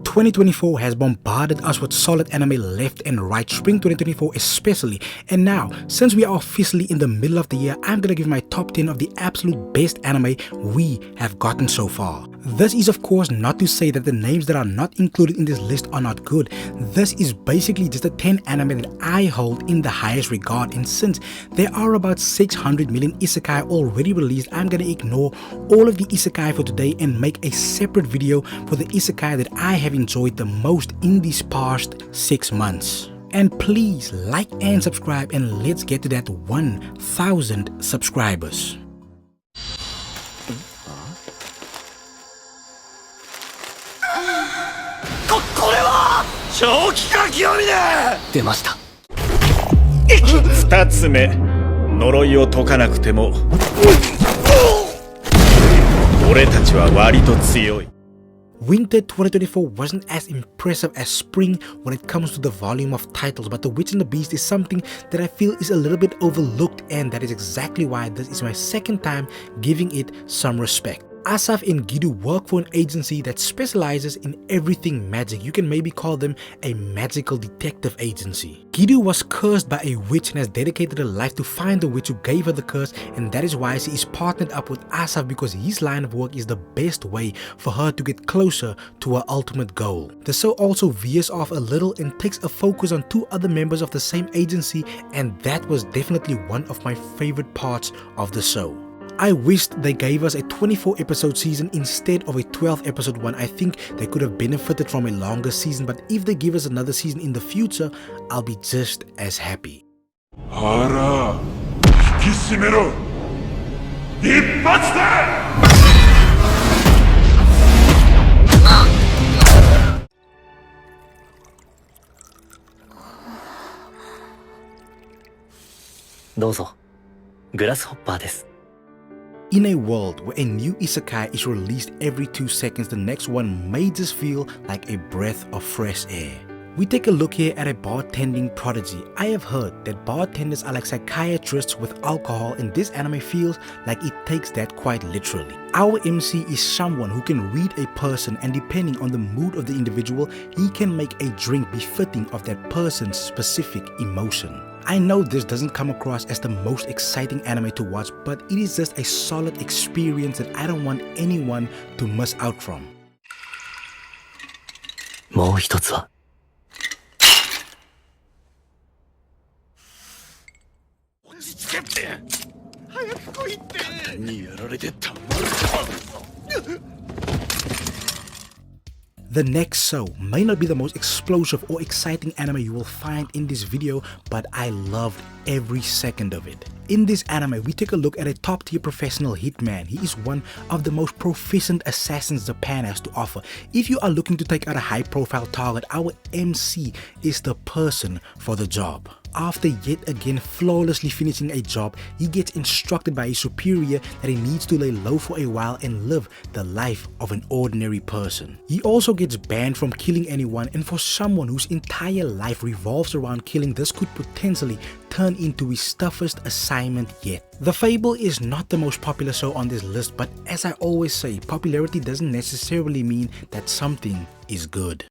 2024 has bombarded us with solid anime left and right, spring 2024 especially, and now, since we are officially in the middle of the year, I'm gonna give my top 10 of the absolute best anime we have gotten so far. This is of course not to say that the names that are not included in this list are not good. This is basically just the 10 anime that I hold in the highest regard, and since there are about 600 million isekai already released, I'm gonna ignore all of the isekai for today and make a separate video for the isekai that I have enjoyed the most in these past 6 months. And please like and subscribe, and let's get to that 1000 subscribers. Winter 2024 wasn't as impressive as spring when it comes to the volume of titles, but The Witch and the Beast is something that I feel is a little bit overlooked, and that is exactly why this is my second time giving it some respect. Asaf and Gidu work for an agency that specializes in everything magic. You can maybe call them a magical detective agency. Gidu was cursed by a witch and has dedicated her life to find the witch who gave her the curse, and that is why she is partnered up with Asaf, because his line of work is the best way for her to get closer to her ultimate goal. The show also veers off a little and takes a focus on 2 other members of the same agency, and that was definitely one of my favorite parts of the show. I wished they gave us a 24 episode season instead of a 12 episode one. I think they could have benefited from a longer season, but if they give us another season in the future, I'll be just as happy. In a world where a new isekai is released every 2 seconds, the next one may just feel like a breath of fresh air. We take a look here at a bartending prodigy. I have heard that bartenders are like psychiatrists with alcohol, and this anime feels like it takes that quite literally. Our MC is someone who can read a person, and depending on the mood of the individual, he can make a drink befitting of that person's specific emotion. I know this doesn't come across as the most exciting anime to watch, but it is just a solid experience that I don't want anyone to miss out from. The next show may not be the most explosive or exciting anime you will find in this video, but I loved every second of it. In this anime, we take a look at a top-tier professional hitman. He is one of the most proficient assassins Japan has to offer. If you are looking to take out a high-profile target, our MC is the person for the job. After yet again flawlessly finishing a job, he gets instructed by his superior that he needs to lay low for a while and live the life of an ordinary person. He also gets banned from killing anyone, and for someone whose entire life revolves around killing, this could potentially turn into his toughest assignment yet. The Fable is not the most popular show on this list, but as I always say, popularity doesn't necessarily mean that something is good.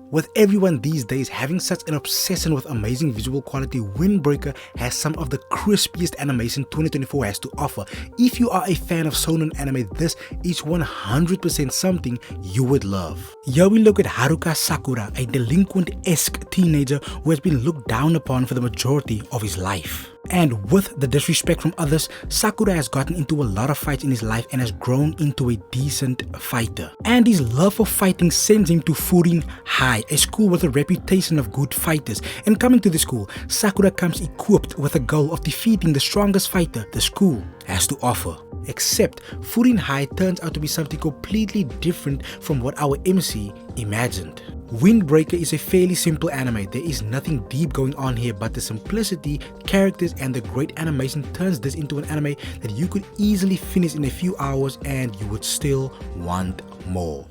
With everyone these days having such an obsession with amazing visual quality, Windbreaker has some of the crispiest animation 2024 has to offer. If you are a fan of shonen anime, this is 100% something you would love. Here we look at Haruka Sakura, a delinquent-esque teenager who has been looked down upon for the majority of his life. And with the disrespect from others, Sakura has gotten into a lot of fights in his life and has grown into a decent fighter. And his love for fighting sends him to Furin High, a school with a reputation of good fighters. And coming to the school, Sakura comes equipped with the goal of defeating the strongest fighter the school has to offer. Except Furin High turns out to be something completely different from what our MC imagined. Windbreaker is a fairly simple anime. There is nothing deep going on here, but the simplicity, characters, and the great animation turns this into an anime that you could easily finish in a few hours and you would still want more.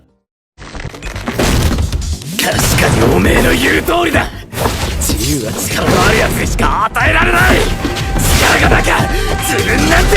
確かにおめえの言う通りだ。自由は力のあるやつにしか与えられない。力がなきゃ自分なんて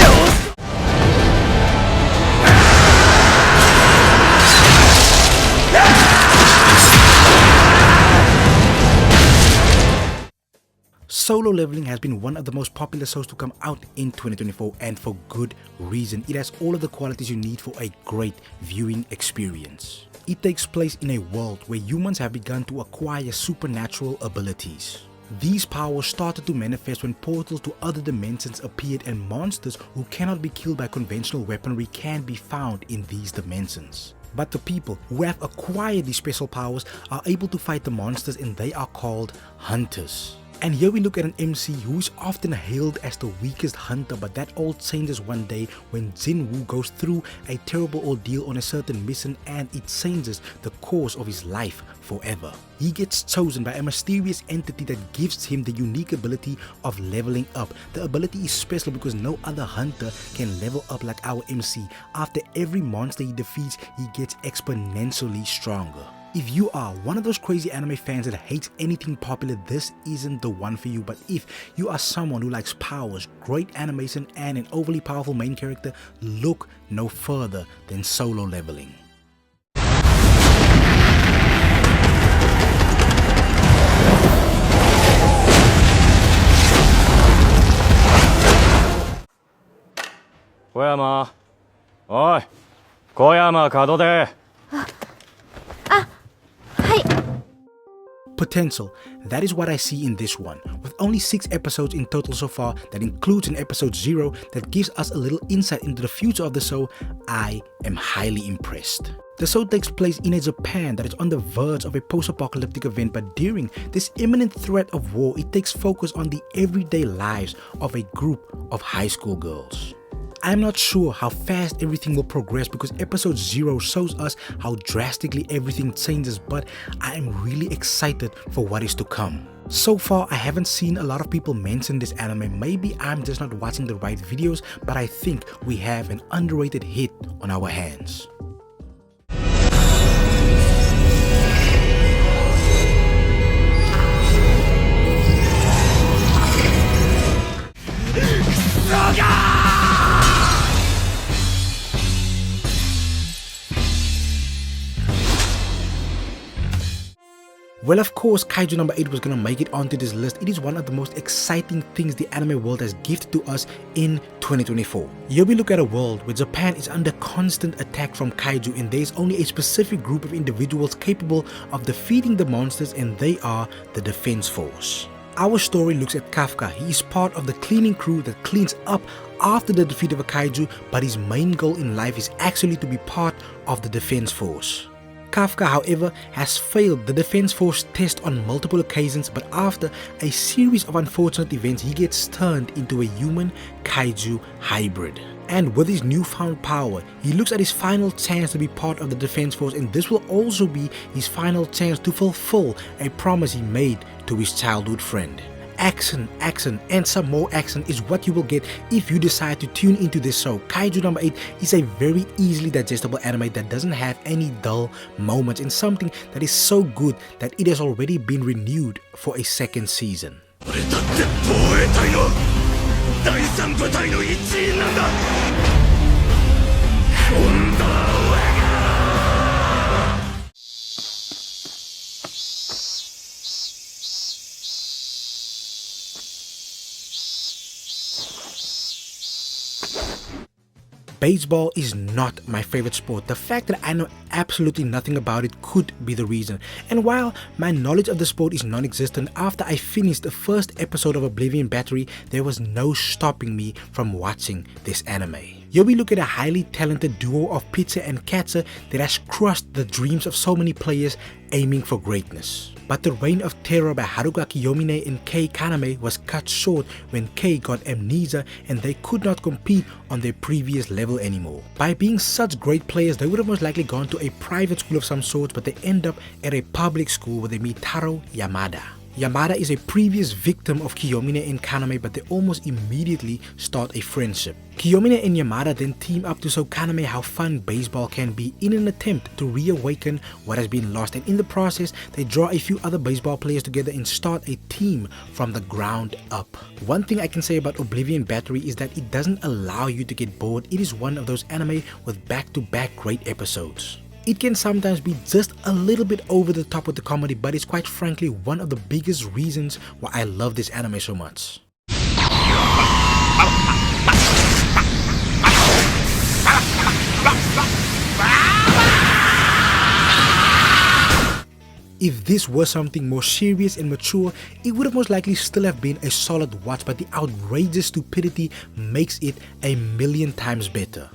Solo leveling has been one of the most popular shows to come out in 2024, and for good reason. It has all of the qualities you need for a great viewing experience. It takes place in a world where humans have begun to acquire supernatural abilities. These powers started to manifest when portals to other dimensions appeared, and monsters who cannot be killed by conventional weaponry can be found in these dimensions. But the people who have acquired these special powers are able to fight the monsters, and they are called hunters. And here we look at an MC who is often hailed as the weakest hunter, but that all changes one day when Jinwoo goes through a terrible ordeal on a certain mission, and it changes the course of his life forever. He gets chosen by a mysterious entity that gives him the unique ability of leveling up. The ability is special because no other hunter can level up like our MC. After every monster he defeats, he gets exponentially stronger. If you are one of those crazy anime fans that hates anything popular, this isn't the one for you. But if you are someone who likes powers, great animation, and an overly powerful main character, look no further than Solo Leveling. Koyama. Oi. Koyama, 門出。Potential, that is what I see in this one. With only 6 episodes in total so far, that includes an episode 0 that gives us a little insight into the future of the show, I am highly impressed. The show takes place in a Japan that is on the verge of a post-apocalyptic event, but during this imminent threat of war, it takes focus on the everyday lives of a group of high school girls. I'm not sure how fast everything will progress because episode 0 shows us how drastically everything changes, but I am really excited for what is to come. So far, I haven't seen a lot of people mention this anime. Maybe I'm just not watching the right videos, but I think we have an underrated hit on our hands. Well, of course, Kaiju number 8 was gonna make it onto this list. It is one of the most exciting things the anime world has gifted to us in 2024. Here we look at a world where Japan is under constant attack from Kaiju, and there is only a specific group of individuals capable of defeating the monsters, and they are the Defense Force. Our story looks at Kafka. He is part of the cleaning crew that cleans up after the defeat of a Kaiju, but his main goal in life is actually to be part of the Defense Force. Kafka, however, has failed the Defense Force test on multiple occasions, but after a series of unfortunate events, he gets turned into a human Kaiju hybrid. And with his newfound power, he looks at his final chance to be part of the Defense Force, and this will also be his final chance to fulfill a promise he made to his childhood friend. Action, and some more action is what you will get if you decide to tune into this show. Kaiju number 8 is a very easily digestible anime that doesn't have any dull moments, and something that is so good that it has already been renewed for a second season. Baseball is not my favorite sport. The fact that I know absolutely nothing about it could be the reason. And while my knowledge of the sport is non-existent, after I finished the first episode of Oblivion Battery, there was no stopping me from watching this anime. Here we look at a highly talented duo of Pizza and Katza that has crushed the dreams of so many players aiming for greatness. But the reign of terror by Haruka Kiyomine and Kei Kaname was cut short when Kei got amnesia and they could not compete on their previous level anymore. By being such great players, they would have most likely gone to a private school of some sort, but they end up at a public school where they meet Taro Yamada. Yamada is a previous victim of Kiyomine and Kaname, but they almost immediately start a friendship. Kiyomine and Yamada then team up to show Kaname how fun baseball can be in an attempt to reawaken what has been lost, and in the process they draw a few other baseball players together and start a team from the ground up. One thing I can say about Oblivion Battery is that it doesn't allow you to get bored. It is one of those anime with back-to-back great episodes. It can sometimes be just a little bit over the top with the comedy, but it's quite frankly one of the biggest reasons why I love this anime so much. If this was something more serious and mature, it would have most likely still have been a solid watch, but the outrageous stupidity makes it a million times better.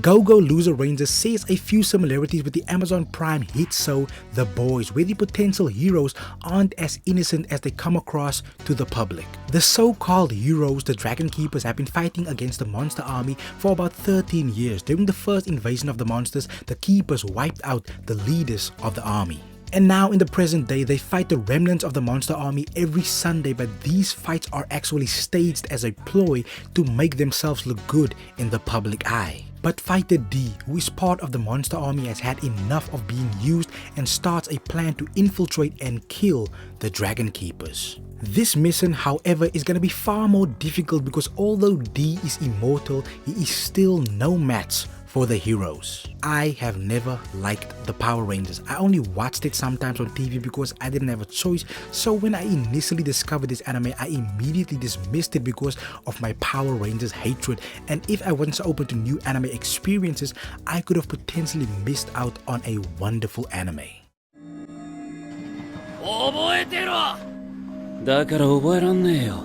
Go-Go Loser Rangers shares a few similarities with the Amazon Prime hit show The Boys, where the potential heroes aren't as innocent as they come across to the public. The so-called heroes, the Dragon Keepers, have been fighting against the monster army for about 13 years. During the first invasion of the monsters, the Keepers wiped out the leaders of the army. And now in the present day, they fight the remnants of the monster army every Sunday, but these fights are actually staged as a ploy to make themselves look good in the public eye. But Fighter D, who is part of the monster army, has had enough of being used and starts a plan to infiltrate and kill the Dragon Keepers. This mission, however, is going to be far more difficult because although D is immortal, he is still no match for the heroes. I have never liked the Power Rangers. I only watched it sometimes on TV because I didn't have a choice. So when I initially discovered this anime, I immediately dismissed it because of my Power Rangers hatred. And if I wasn't so open to new anime experiences, I could have potentially missed out on a wonderful anime. 覚えてろ。だから覚えらんねえよ。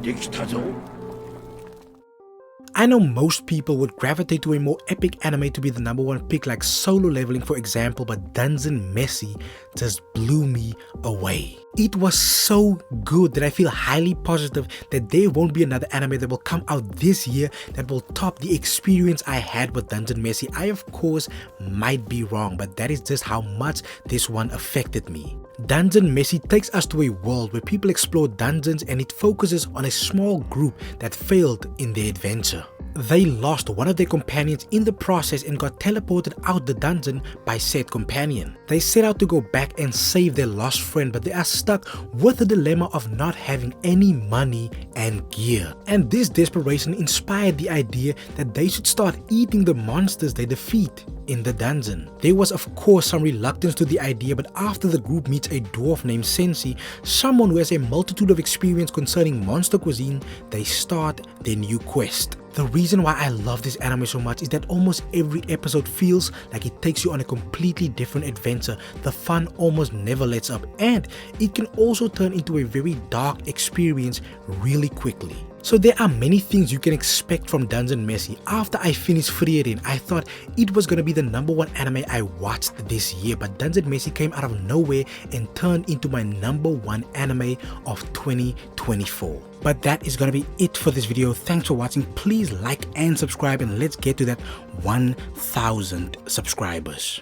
できたぞ。 I know most people would gravitate to a more epic anime to be the #1 pick like Solo Leveling for example, but Dungeon Messi just blew me away. It was so good that I feel highly positive that there won't be another anime that will come out this year that will top the experience I had with Dungeon Messi. I of course might be wrong, but that is just how much this one affected me. Dungeon Messi takes us to a world where people explore dungeons and it focuses on a small group that failed in their adventure. They lost one of their companions in the process and got teleported out the dungeon by said companion. They set out to go back and save their lost friend, but they are stuck with the dilemma of not having any money and gear. And this desperation inspired the idea that they should start eating the monsters they defeat in the dungeon. There was of course some reluctance to the idea, but after the group meets a dwarf named Sensi, someone who has a multitude of experience concerning monster cuisine, they start their new quest. The reason why I love this anime so much is that almost every episode feels like it takes you on a completely different adventure. The fun almost never lets up, and it can also turn into a very dark experience really quickly. So there are many things you can expect from Dungeon Messi. After I finished Frieren, I thought it was gonna be the #1 anime I watched this year, but Dungeon Messi came out of nowhere and turned into my #1 anime of 2024. But that is gonna be it for this video. Thanks for watching. Please like and subscribe, and let's get to that 1,000 subscribers.